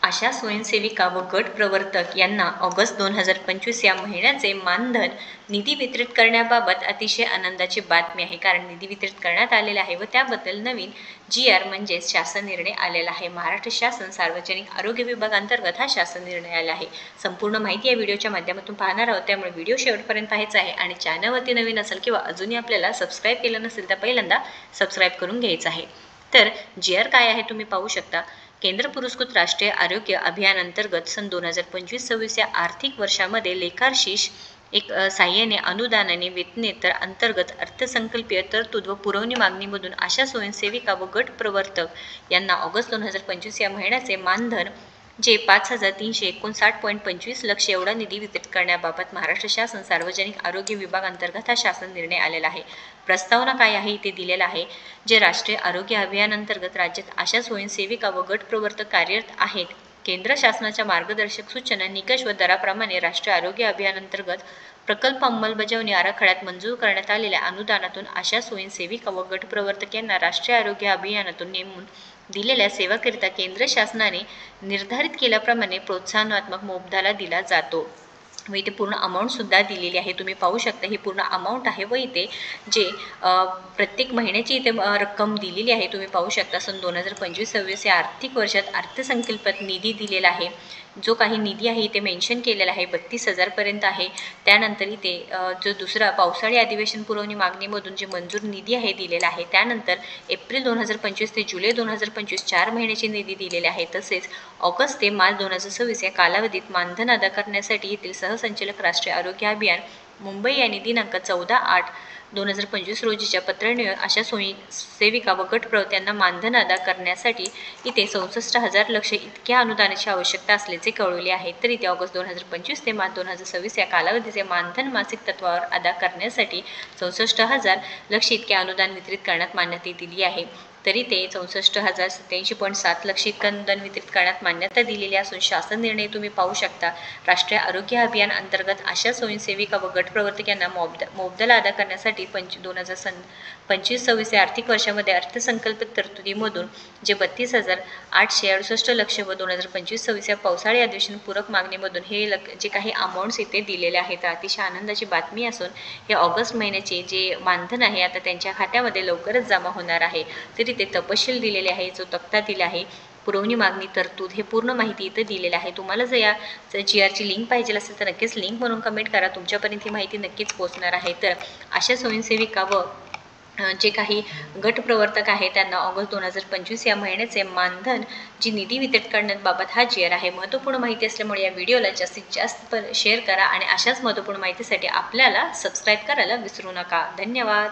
आशा स्वयंसेविका व गट प्रवर्तक यांना ऑगस्ट 2025 या महिन्याचे मानधन निधी वितरित करण्याबाबत अतिशय आनंदाची बातमी आहे। कारण निधी वितरित करण्यात आलेला आहे व त्याबद्दल नवीन GR म्हणजेच शासन निर्णय आलेला आहे। महाराष्ट्र शासन सार्वजनिक आरोग्य विभागांतर्गत हा शासन निर्णय आला आहे। संपूर्ण माहिती या व्हिडिओच्या माध्यमातून पाहणार आहोत, त्यामुळे व्हिडिओ शेवटपर्यंत पाहायचा आहे। आणि चॅनलवरती नवीन असेल किंवा अजूनही आपल्याला सबस्क्राईब केलं नसेल तर पहिल्यांदा सबस्क्राईब करून घ्यायचं आहे। तर GR काय आहे तुम्ही पाहू शकता। केंद्र पुरस्कृत राष्ट्रीय आरोग्य अभियान अंतर्गत सन 2025-26 या आर्थिक वर्षामध्ये लेखाशीर्ष एक साह्याने अनुदानाने वेतनेतर अंतर्गत अर्थसंकल्पीय तरतूद व पुरवणी मागणीमधून आशा स्वयंसेविका व गट प्रवर्तक यांना ऑगस्ट 2025 या महिन्याचे मानधन जे 5359.25 लक्ष एवढा निधी वितरित करण्याबाबत महाराष्ट्र शासन सार्वजनिक आरोग्य विभाग अंतर्गत हा शासन निर्णय आलेला आहे। प्रस्तावना काय आहे इथे दिलेला आहे। जे राष्ट्रीय आरोग्य अभियान अंतर्गत राज्यात आशा स्वयंसेविका व गट प्रवर्तक कार्यरत आहेत, केंद्र शासनाच्या मार्गदर्शक सूचना निकष व दराप्रमाणे राष्ट्रीय आरोग्य अभियान अंतर्गत प्रकल्प अंमलबजावणी आराखड्यात मंजूर करण्यात आलेल्या अनुदानातून आशा स्वयंसेविका व गट प्रवर्तक यांना राष्ट्रीय आरोग्य अभियानातून नेमून दिलेल्या सेवाकरिता केंद्र शासनाने निर्धारित केल्याप्रमाणे प्रोत्साहनात्मक मोबदला दिला जातो। व इथे पूर्ण अमाऊंट सुद्धा दिलेली आहे, तुम्ही पाहू शकता ही पूर्ण अमाऊंट आहे। व इथे जे प्रत्येक महिन्याची इथे रक्कम दिलेली आहे, तुम्ही पाहू शकता। सन 2025-26 या आर्थिक वर्षात अर्थसंकल्पात निधी दिलेला आहे। जो काही निधी आहे इथे मेन्शन केलेला आहे 32,000 पर्यंत आहे। त्यानंतर इथे जो दुसरा पावसाळी अधिवेशन पुरवणी मागणीमधून जे मंजूर निधी आहे दिलेला आहे। त्यानंतर एप्रिल 2025 ते जुलै 2025 4 महिन्याचे निधी दिलेले आहे। तसेच ऑगस्ट ते मार्च 2026 या कालावधीत मानधन अदा करण्यासाठी येथील सहसंचालक राष्ट्रीय आरोग्य अभियान मुंबई यांनी दिनांक 14/8/2025 रोजीच्या पत्राने अशा स्वयंसेविका व गट प्रवर्तकांना मानधन अदा करण्यासाठी इथे 64,000 लक्ष इतक्या अनुदानाची आवश्यकता असल्याचे कळवले आहे। तर इथे ऑगस्ट 2025 ते मार्च 2026 या कालावधीचे मानधन मासिक तत्वावर अदा करण्यासाठी 64,000 लक्ष इतके अनुदान वितरित करण्यात मान्यता दिली आहे। तरी ते 64,087.7 लक्ष इतकं अनुदान वितरित करण्यात मान्यता दिलेली असून शासन निर्णय तुम्ही पाहू शकता। राष्ट्रीय आरोग्य अभियान अंतर्गत आशा स्वयंसेविका व गट प्रवर्तक यांना मोबदला अदा करण्यासाठी 2025-26 आर्थिक वर्षामध्ये अर्थसंकल्प तरतुदीमधून जे 32,868 लक्ष व 2025-26 या पावसाळी अधिवेशन पूरक मागणीमधून हे जे काही अमाऊंट्स इथे दिलेले आहेत, अतिशय आनंदाची बातमी असून हे ऑगस्ट महिन्याचे जे मानधन आहे आता त्यांच्या खात्यामध्ये लवकरच जमा होणार आहे। तरी ते तपशील दिलेले आहे, जो तक्ता दिला आहे पुरवणी मागणी तरतूद, हे पूर्ण माहिती इथं दिलेली आहे। तुम्हाला जर या GRची लिंक पाहिजे असेल तर नक्कीच लिंक म्हणून कमेंट करा, तुमच्यापर्यंत ही माहिती नक्कीच पोहोचणार आहे। तर अशा स्वयंसेविका व जे काही गट प्रवर्तक आहे त्यांना ऑगस्ट 2025 या महिन्याचे मानधन जी निधी वितरित करण्याबाबत हा GR आहे। महत्त्वपूर्ण माहिती असल्यामुळे या व्हिडिओला जास्तीत जास्त शेअर करा आणि अशाच महत्त्वपूर्ण माहितीसाठी आपल्याला सबस्क्राईब करायला विसरू नका। धन्यवाद।